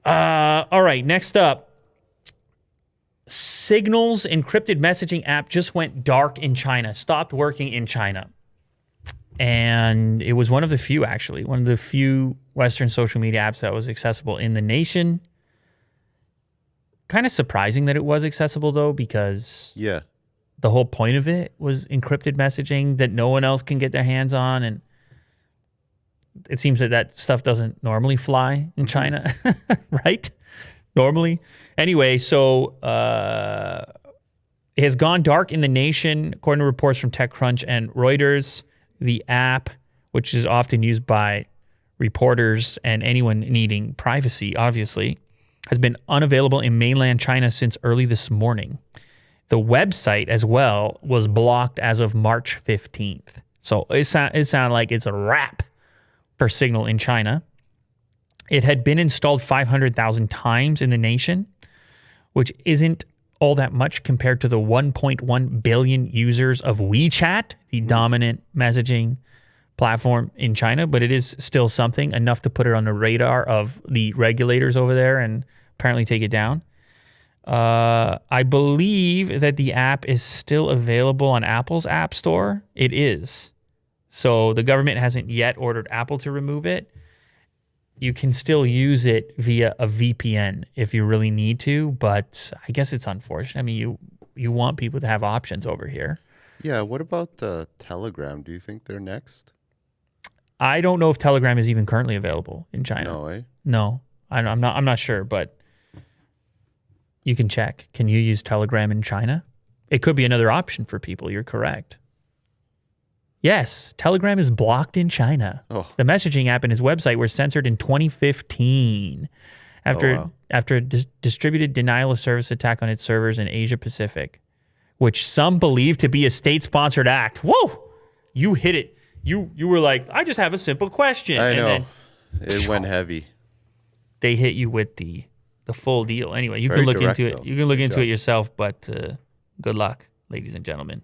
All right, next up. Signal's encrypted messaging app just went dark in China, stopped working in China. And it was one of the few Western social media apps that was accessible in the nation. Kind of surprising that it was accessible, though, because the whole point of it was encrypted messaging that no one else can get their hands on. And it seems that stuff doesn't normally fly in China, right? Normally. Anyway, so it has gone dark in the nation, according to reports from TechCrunch and Reuters. The app, which is often used by reporters and anyone needing privacy, obviously, has been unavailable in mainland China since early this morning. The website, as well, was blocked as of March 15th. So it sounded like it's a wrap for Signal in China. It had been installed 500,000 times in the nation, which isn't all that much compared to the 1.1 billion users of WeChat, the dominant messaging platform in China, but it is still something, enough to put it on the radar of the regulators over there and apparently take it down. I believe that the app is still available on Apple's App Store. It is. So the government hasn't yet ordered Apple to remove it. You can still use it via a VPN if you really need to, but I guess it's unfortunate. I mean, you want people to have options over here. Yeah, what about Telegram? Do you think they're next? I don't know if Telegram is even currently available in China. No, eh? No, I'm not sure, but you can check. Can you use Telegram in China? It could be another option for people. You're correct. Yes, Telegram is blocked in China. Oh. The messaging app and his website were censored in 2015 after a distributed denial of service attack on its servers in Asia Pacific, which some believe to be a state-sponsored act. Whoa! You hit it. You were like, I just have a simple question. I know. Then, it went heavy. They hit you with the full deal. Anyway, you Very can look direct, into it. though. You can look Good into job. it yourself, but good luck, ladies and gentlemen.